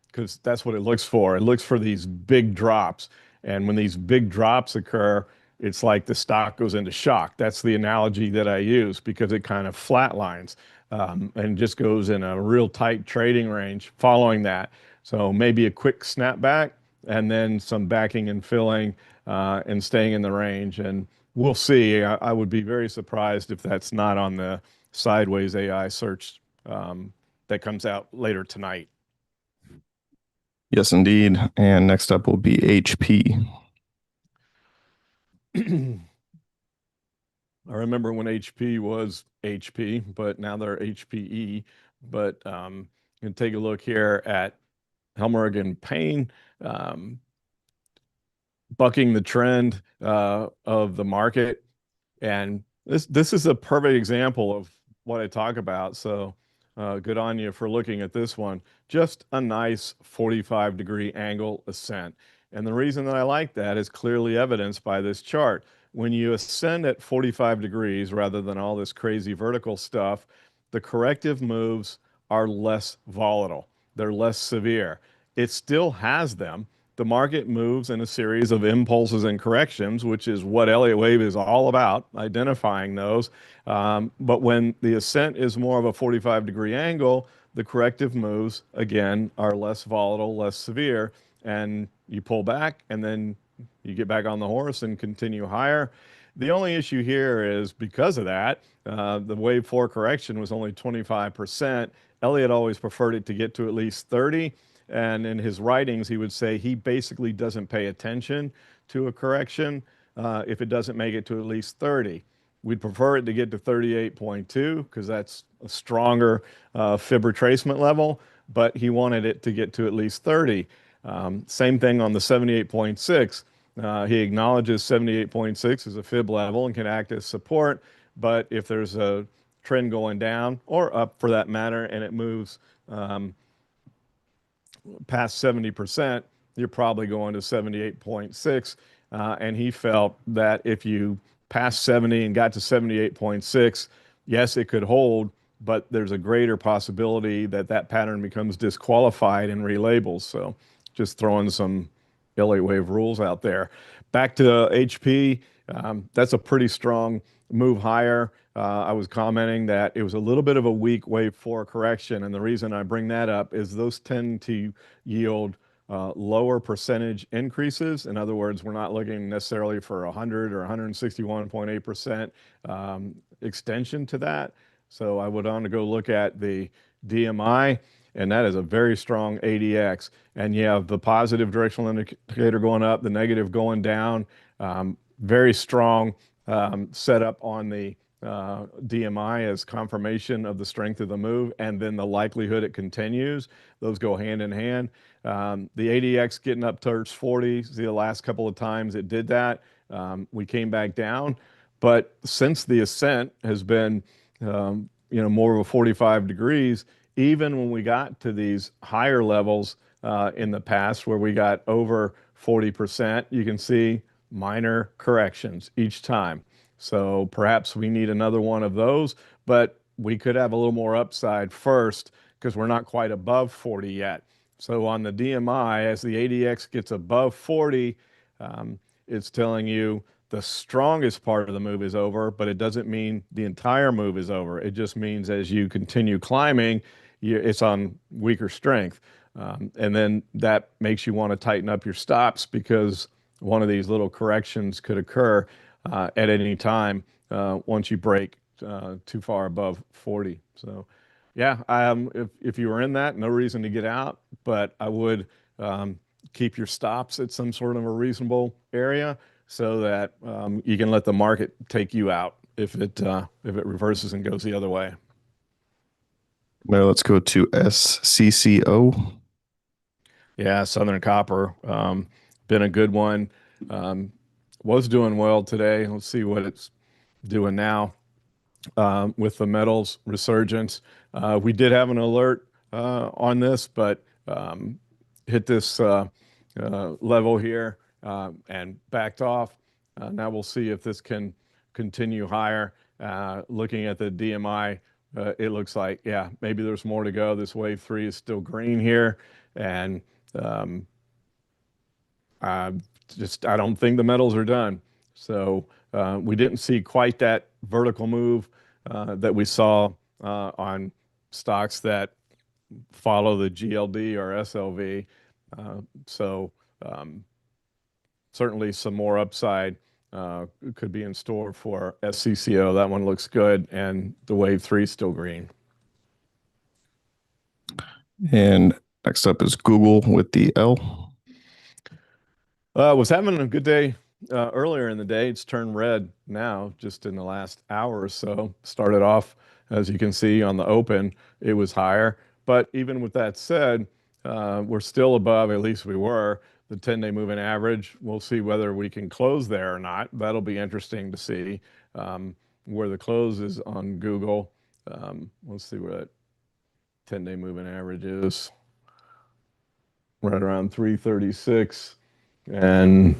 because that's what it looks for. It looks for these big drops. And when these big drops occur, it's like the stock goes into shock. That's the analogy that I use because it kind of flatlines and just goes in a real tight trading range following that. So maybe a quick snapback and then some backing and filling and staying in the range. And we'll see. I would be very surprised if that's not on the sideways AI search that comes out later tonight. Yes, indeed. And next up will be HP. I remember when HP was HP, but now they're HPE. But you can take a look here at Helmerich and Payne, bucking the trend of the market. And this is a perfect example of what I talk about. So good on you for looking at this one. Just a nice 45-degree angle ascent. And the reason that I like that is clearly evidenced by this chart. When you ascend at 45 degrees rather than all this crazy vertical stuff, the corrective moves are less volatile. They're less severe. It still has them. The market moves in a series of impulses and corrections, which is what Elliott Wave is all about, identifying those. But when the ascent is more of a 45-degree angle, the corrective moves, again, are less volatile, less severe, and you pull back and then you get back on the horse and continue higher. The only issue here is because of that, the wave 4 correction was only 25%. Elliott always preferred it to get to at least 30. And in his writings, he would say he basically doesn't pay attention to a correction if it doesn't make it to at least 30. We'd prefer it to get to 38.2 because that's a stronger fib retracement level, but he wanted it to get to at least 30. Same thing on the 78.6. He acknowledges 78.6 is a fib level and can act as support, but if there's a trend going down or up for that matter and it moves past 70%, you're probably going to 78.6. And he felt that if you passed 70 and got to 78.6, yes, it could hold, but there's a greater possibility that that pattern becomes disqualified and relabels. So just throwing some Elliott Wave rules out there. Back to HP, that's a pretty strong move higher. I was commenting that it was a little bit of a weak wave 4 correction. And the reason I bring that up is those tend to yield lower percentage increases. In other words, we're not looking necessarily for 100 or 161.8% extension to that. So I would want to go look at the DMI, and that is a very strong ADX. And you have the positive directional indicator going up, the negative going down. Very strong setup on the DMI as confirmation of the strength of the move, and then the likelihood it continues. Those go hand in hand. The ADX getting up towards 40, the last couple of times it did that. We came back down, but since the ascent has been more of a 45 degrees, even when we got to these higher levels in the past where we got over 40%, you can see minor corrections each time. So perhaps we need another one of those, but we could have a little more upside first because we're not quite above 40 yet. So on the DMI, as the ADX gets above 40, it's telling you the strongest part of the move is over, but it doesn't mean the entire move is over. It just means as you continue climbing, it's on weaker strength. And then that makes you want to tighten up your stops because one of these little corrections could occur at any time once you break too far above 40. So yeah, if you were in that, no reason to get out, but I would keep your stops at some sort of a reasonable area so that you can let the market take you out if it reverses and goes the other way. Now let's go to SCCO. Yeah, Southern Copper, been a good one. Um, was doing well today. Let's see what it's doing now with the metals resurgence. We did have an alert on this, but hit this level here and backed off. Now we'll see if this can continue higher. Looking at the DMI, it looks like, yeah, maybe there's more to go. This wave three is still green here. And um, I I don't think the metals are done. So we didn't see quite that vertical move that we saw on stocks that follow the GLD or SLV. So um, certainly some more upside could be in store for SCCO. That one looks good, and the wave three is still green. And next up is Google with the L. Was having a good day earlier in the day. It's turned red now, just in the last hour or so. Started off, as you can see on the open, it was higher. But even with that said, we're still above, at least we were, the 10-day moving average. We'll see whether we can close there or not. That'll be interesting to see where the close is on Google. Let's see what that 10-day moving average is. Right around 336. And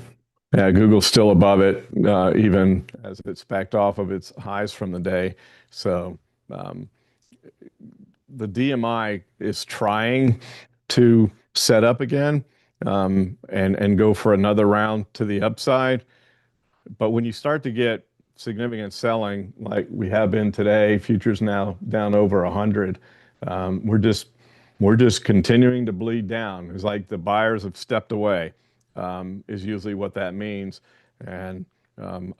yeah, Google's still above it, even as it's backed off of its highs from the day. So um, the DMI is trying to set up again and go for another round to the upside. But when you start to get significant selling, like we have been today, futures now down over 100, we're just continuing to bleed down. It's like the buyers have stepped away, is usually what that means. And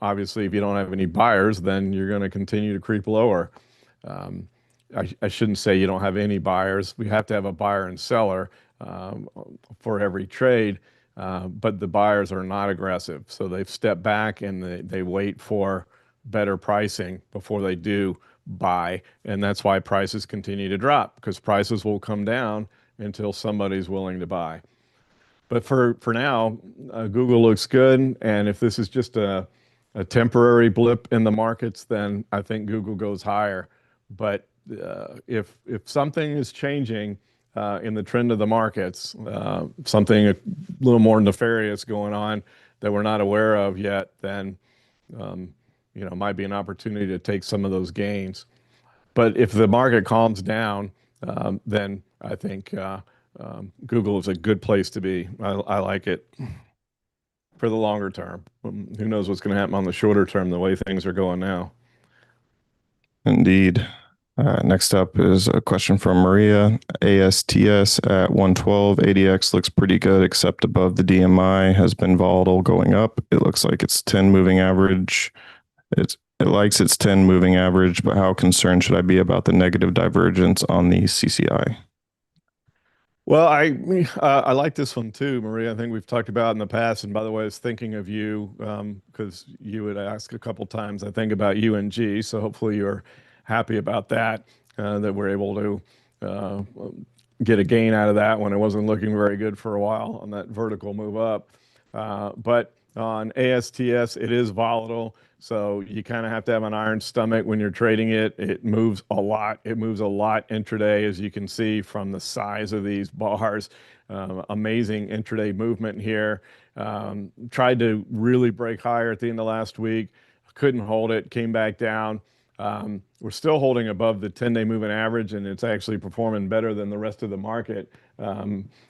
obviously, if you don't have any buyers, then you're going to continue to creep lower. Um, I shouldn't say you don't have any buyers. We have to have a buyer and seller for every trade, but the buyers are not aggressive. So they've stepped back and they wait for better pricing before they do buy. And that's why prices continue to drop, because prices will come down until somebody's willing to buy. But for now, Google looks good. And if this is just a temporary blip in the markets, then I think Google goes higher. But if something is changing in the trend of the markets, something a little more nefarious going on that we're not aware of yet, then might be an opportunity to take some of those gains. But if the market calms down, then I think Google is a good place to be. I like it for the longer term. Who knows what's going to happen on the shorter term, the way things are going now. Indeed. Next up is a question from Maria. ASTS at 112. ADX looks pretty good, except above the DMI has been volatile going up. It looks like it's 10 moving average. It likes its 10 moving average, but how concerned should I be about the negative divergence on the CCI? Well, I like this one too, Maria. I think we've talked about in the past. And by the way, I was thinking of you because you would ask a couple times. I think about UNG, so hopefully you're happy about that. That we're able to uh, get a gain out of that when it wasn't looking very good for a while on that vertical move up. But on ASTS, it is volatile. So you kind of have to have an iron stomach when you're trading it. It moves a lot. It moves a lot intraday, as you can see from the size of these bars. Amazing intraday movement here. Tried to really break higher at the end of last week. Couldn't hold it. Came back down. We're still holding above the 10-day moving average, and it's actually performing better than the rest of the market,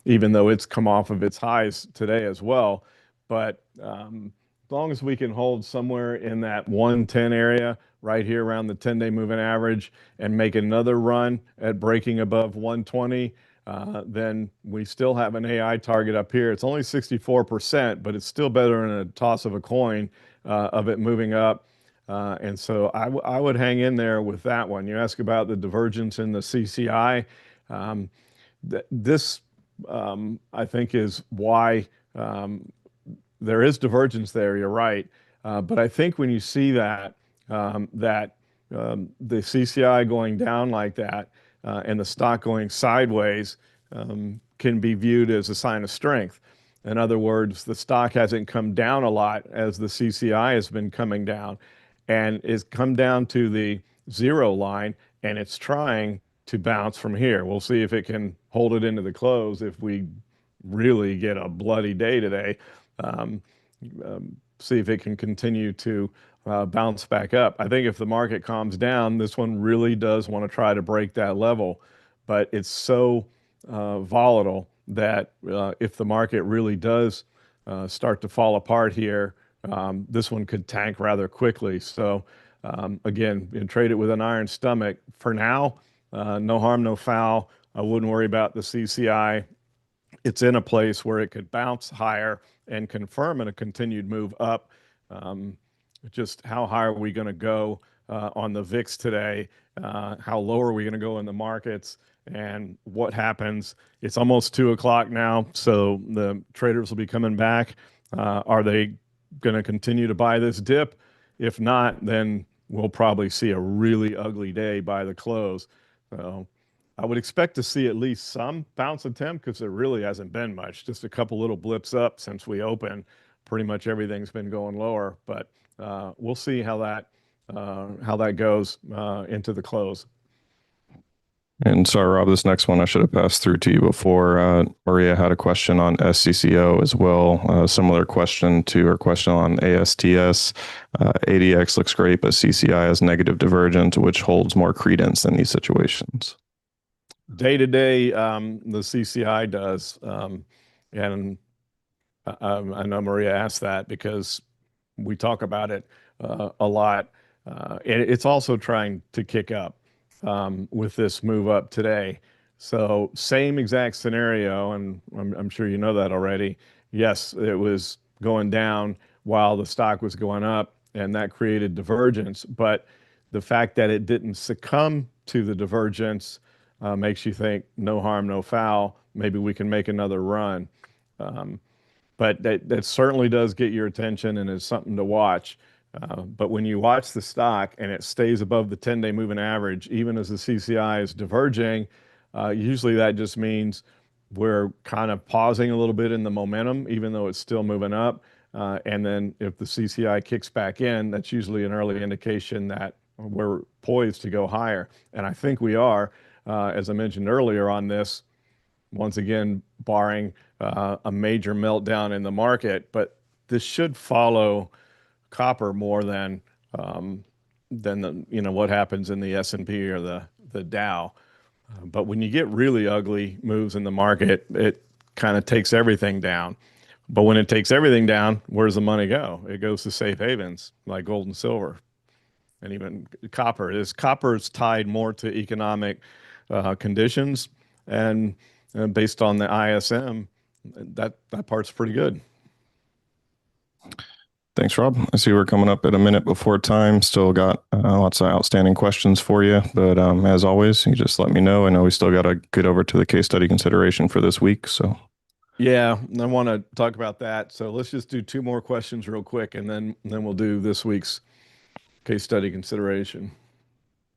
even though it's come off of its highs today as well. But as long as we can hold somewhere in that 110 area, right here around the 10-day moving average, and make another run at breaking above 120, then we still have an AI target up here. It's only 64%, but it's still better than a toss of a coin of it moving up. And so I would hang in there with that one. You ask about the divergence in the CCI. This, I think, is why there is divergence there. You're right. But I think when you see that the CCI going down like that, and the stock going sideways can be viewed as a sign of strength. In other words, the stock hasn't come down a lot as the CCI has been coming down, and it's come down to the zero line, and it's trying to bounce from here. We'll see if it can hold it into the close if we really get a bloody day today. Um, See if it can continue to bounce back up. I think if the market calms down, this one really does want to try to break that level, but it's so volatile that if the market really does start to fall apart here, this one could tank rather quickly. So again, you trade it with an iron stomach. For now, no harm, no foul. I wouldn't worry about the CCI. It's in a place where it could bounce higher and confirm in a continued move up. Um, just how high are we going to go on the VIX today? How low are we going to go in the markets? And what happens? It's almost 2 o'clock now, so the traders will be coming back. Are they going to continue to buy this dip? If not, then we'll probably see a really ugly day by the close. So I would expect to see at least some bounce attempt because there really hasn't been much. Just a couple little blips up since we opened. Pretty much everything's been going lower, but we'll see how that goes into the close. And sorry, Rob, this next one I should have passed through to you before. Maria had a question on SCCO as well. Similar question to her question on ASTS. ADX looks great, but CCI has negative divergence, which holds more credence in these situations. Day to day, the CCI does. And I know Maria asked that because we talk about it a lot. It's also trying to kick up with this move up today. So same exact scenario, and I'm sure you know that already. Yes, it was going down while the stock was going up, and that created divergence. But the fact that it didn't succumb to the divergence makes you think no harm, no foul. Maybe we can make another run. But that certainly does get your attention and is something to watch. But when you watch the stock and it stays above the 10-day moving average, even as the CCI is diverging, usually that just means we're kind of pausing a little bit in the momentum, even though it's still moving up. And then if the CCI kicks back in, that's usually an early indication that we're poised to go higher. And I think we are, as I mentioned earlier on this, once again, barring a major meltdown in the market. But this should follow copper more than what happens in the S&P or the Dow. But when you get really ugly moves in the market, it kind of takes everything down. But when it takes everything down, where's the money go? It goes to safe havens like gold and silver, and even copper. Copper's tied more to economic conditions, and based on the ISM, that part's pretty good. Thanks, Rob. I see we're coming up at a minute before time. Still got lots of outstanding questions for you. But as always, you just let me know. I know we still got to get over to the case study consideration for this week. So, yeah, I want to talk about that. So let's just do 2 more questions real quick, and then we'll do this week's case study consideration.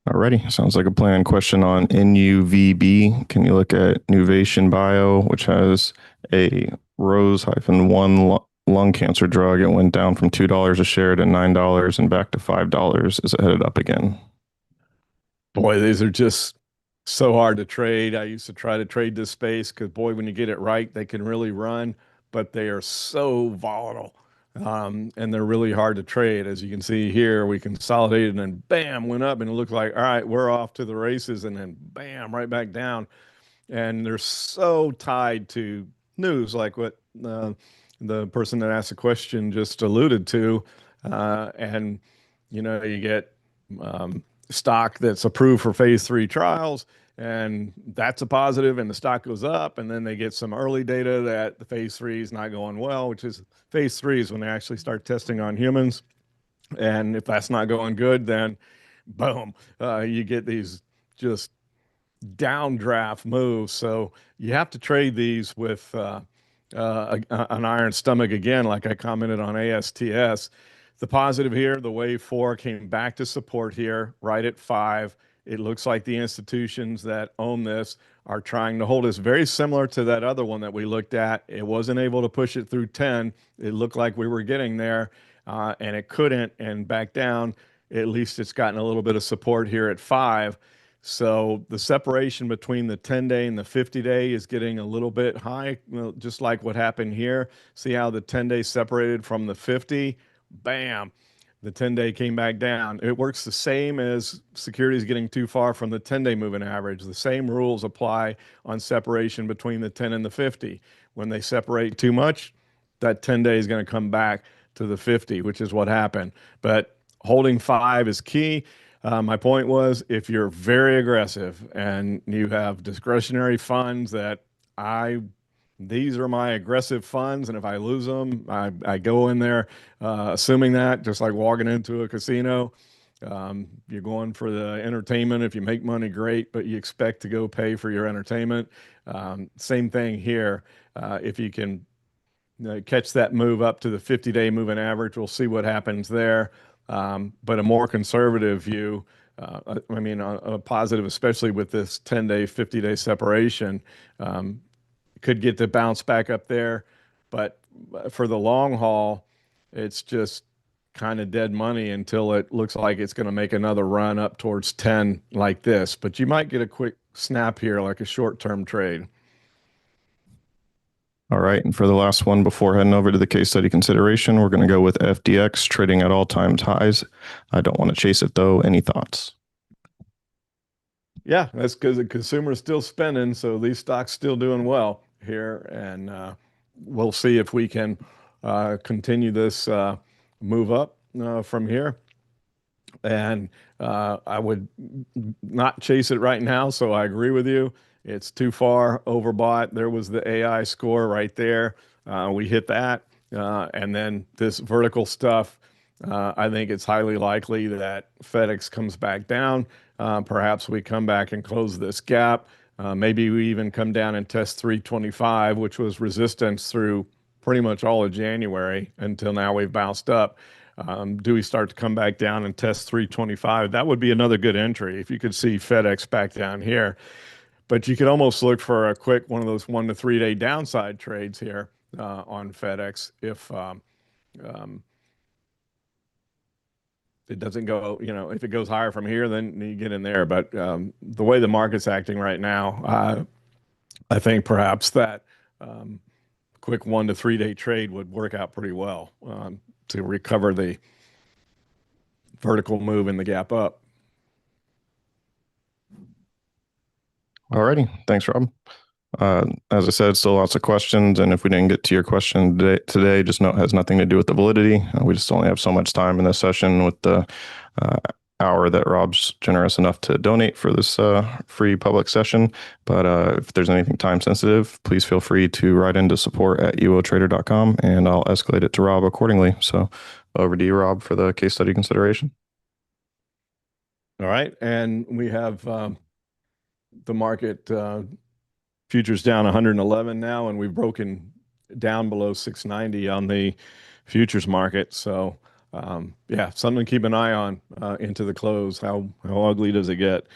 alrighty. Sounds like a plan. Question on NUVB. Can you look at Nuvation Bio, which has a Rose-1 lung cancer drug? It went down from $2 a share to $9 and back to $5. Is it headed up again? Boy, these are just so hard to trade. I used to try to trade this space because, boy, when you get it right, they can really run, but they are so volatile. And they're really hard to trade. As you can see here, we consolidated and then bam, went up and it looked like, all right, we're off to the races, and then bam, right back down. And they're so tied to news, like what the person that asked the question just alluded to. And, you get stock that's approved for phase 3 trials, and that's a positive, and the stock goes up, and then they get some early data that the phase 3 is not going well, which is phase 3 is when they actually start testing on humans. And if that's not going good, then boom, you get these just downdraft moves. So you have to trade these with an iron stomach again, like I commented on ASTS. The positive here, the wave 4 came back to support here right at 5. It looks like the institutions that own this are trying to hold us very similar to that other one that we looked at. It wasn't able to push it through 10. It looked like we were getting there, and it couldn't and back down. At least it's gotten a little bit of support here at 5. So the separation between the 10-day and the 50-day is getting a little bit high, just like what happened here. See how the 10-day separated from the 50? Bam. The 10-day came back down. It works the same as securities getting too far from the 10-day moving average. The same rules apply on separation between the 10 and the 50. When they separate too much, that 10-day is going to come back to the 50, which is what happened. But holding 5 is key. My point was, if you're very aggressive and you have discretionary funds that these are my aggressive funds, and if I lose them, I go in there assuming that, just like walking into a casino. You're going for the entertainment. If you make money, great, but you expect to go pay for your entertainment. Same thing here. If you can catch that move up to the 50-day moving average, we'll see what happens there. But a more conservative view, I mean, a positive, especially with this 10-day, 50-day separation, could get the bounce back up there. But for the long haul, it's just kind of dead money until it looks like it's going to make another run up towards 10 like this. But you might get a quick snap here, like a short-term trade. All right. And for the last one, before heading over to the case study consideration, we're going to go with FDX trading at all-time highs. I don't want to chase it, though. Any thoughts? Yeah, that's because the consumer is still spending. So these stocks still doing well here. And we'll see if we can continue this move up from here. And I would not chase it right now. So I agree with you. It's too far overbought. There was the AI score right there. We hit that. And then this vertical stuff, I think it's highly likely that FedEx comes back down. Perhaps we come back and close this gap. Maybe we even come down and test 325, which was resistance through pretty much all of January until now we've bounced up. Do we start to come back down and test 325? That would be another good entry if you could see FedEx back down here. But you could almost look for a quick one of those 1 to 3 day downside trades here on FedEx if it doesn't go, if it goes higher from here, then you get in there. But the way the market's acting right now, I think perhaps that quick 1 to 3 day trade would work out pretty well to recover the vertical move in the gap up. All righty. Thanks, Rob. As I said, still lots of questions. And if we didn't get to your question today, just know it has nothing to do with the validity. We just only have so much time in this session with the hour that Rob's generous enough to donate for this free public session. But if there's anything time sensitive, please feel free to write into support@uotrader.com and I'll escalate it to Rob accordingly. So over to you, Rob, for the case study consideration. All right. And we have the market futures down 111 now, and we've broken down below 690 on the futures market. So yeah, something to keep an eye on into the close. How ugly does it get?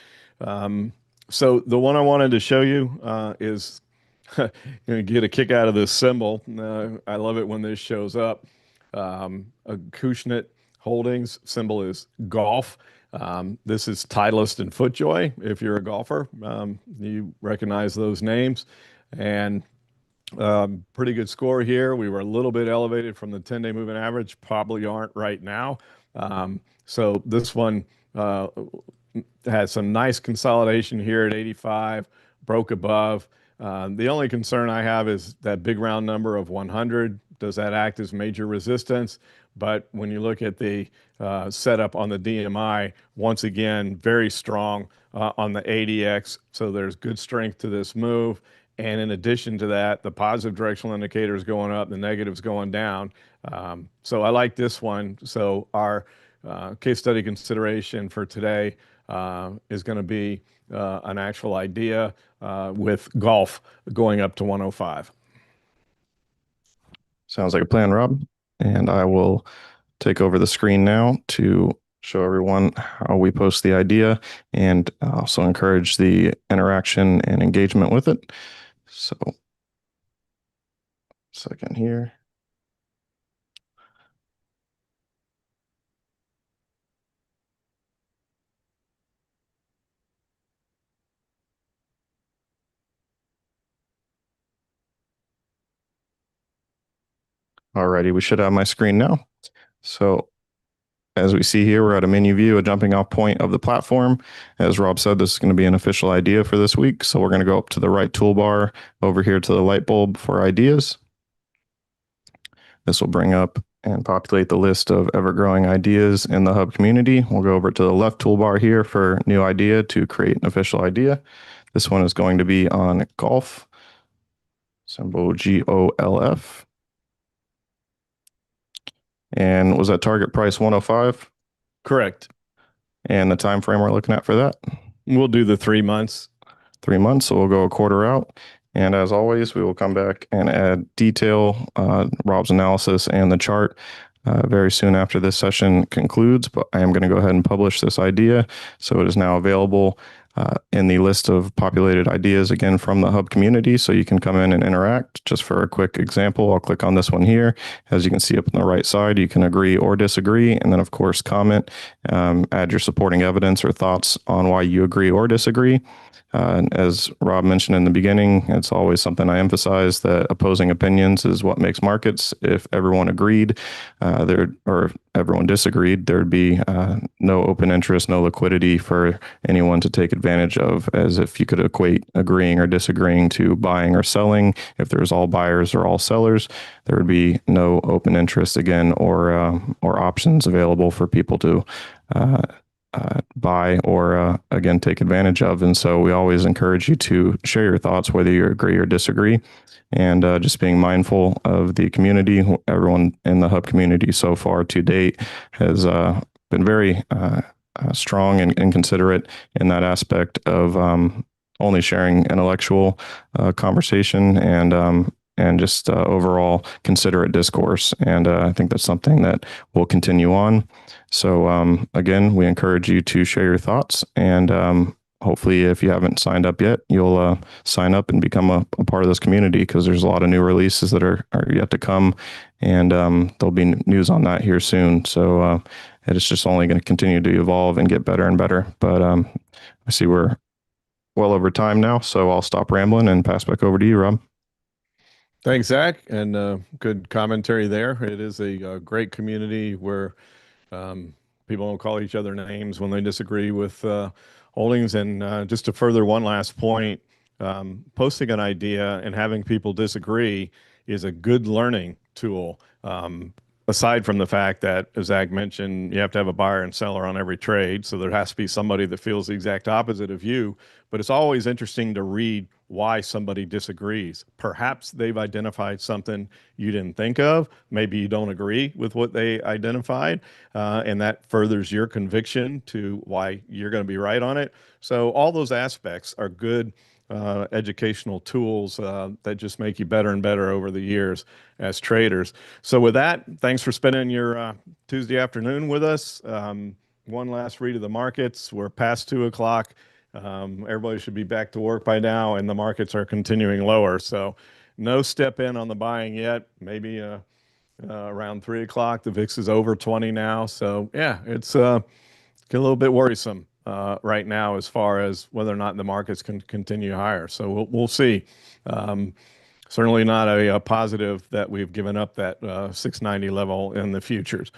So the one I wanted to show you is get a kick out of this symbol. I love it when this shows up. Acushnet Holdings symbol is golf. This is Titleist and FootJoy. If you're a golfer, you recognize those names. And pretty good score here. We were a little bit elevated from the 10-day moving average, probably aren't right now. So this one had some nice consolidation here at 85, broke above. The only concern I have is that big round number of 100. Does that act as major resistance? But when you look at the setup on the DMI, once again, very strong on the ADX. So there's good strength to this move. And in addition to that, the positive directional indicator is going up, the negative's going down. So I like this one. So our case study consideration for today is going to be an actual idea with golf going up to 105. Sounds like a plan, Rob. And I will take over the screen now to show everyone how we post the idea and also encourage the interaction and engagement with it. So, second here. Alrighty, we should have my screen now. So as we see here, we're at a menu view, a jumping off point of the platform. As Rob said, this is going to be an official idea for this week. So we're going to go up to the right toolbar over here to the light bulb for ideas. This will bring up and populate the list of ever-growing ideas in the Hub community. We'll go over to the left toolbar here for new idea to create an official idea. This one is going to be on golf, symbol GOLF. And was that target price 105? Correct. And the time frame we're looking at for that? We'll do the 3 months. 3 months, so we'll go a quarter out. And as always, we will come back and add detail, Rob's analysis, and the chart very soon after this session concludes. But I am going to go ahead and publish this idea. So it is now available in the list of populated ideas, again, from the Hub community. So you can come in and interact. Just for a quick example, I'll click on this one here. As you can see up on the right side, you can agree or disagree. And then, of course, comment, add your supporting evidence or thoughts on why you agree or disagree. As Rob mentioned in the beginning, it's always something I emphasize that opposing opinions is what makes markets. If everyone agreed or everyone disagreed, there'd be no open interest, no liquidity for anyone to take advantage of, as if you could equate agreeing or disagreeing to buying or selling. If there's all buyers or all sellers, there would be no open interest again or options available for people to buy or again take advantage of. And so we always encourage you to share your thoughts, whether you agree or disagree, and just being mindful of the community. Everyone in the Hub community so far to date has been very strong and considerate in that aspect of only sharing intellectual conversation and just overall considerate discourse. And I think that's something that will continue on. So again, we encourage you to share your thoughts, and hopefully if you haven't signed up yet, you'll sign up and become a part of this community, because there's a lot of new releases that are yet to come, and there'll be news on that here soon. So it's just only going to continue to evolve and get better and better. But I see we're well over time now, so I'll stop rambling and pass back over to you, Rob. Thanks, Zach, and good commentary there. It is a great community where people don't call each other names when they disagree with holdings. And just to further one last point, posting an idea and having people disagree is a good learning tool. Aside from the fact that, as Zach mentioned, you have to have a buyer and seller on every trade. So there has to be somebody that feels the exact opposite of you. But it's always interesting to read why somebody disagrees. Perhaps they've identified something you didn't think of. Maybe you don't agree with what they identified, and that furthers your conviction to why you're going to be right on it. So all those aspects are good educational tools that just make you better and better over the years as traders. So with that, thanks for spending your Tuesday afternoon with us. One last read of the markets. We're past 2 o'clock. Everybody should be back to work by now, and the markets are continuing lower. So no step in on the buying yet. Maybe around 3 o'clock. The VIX is over 20 now. So yeah, it's a little bit worrisome right now as far as whether or not the markets can continue higher. So we'll see. Certainly not a positive that we've given up that 690 level in the futures.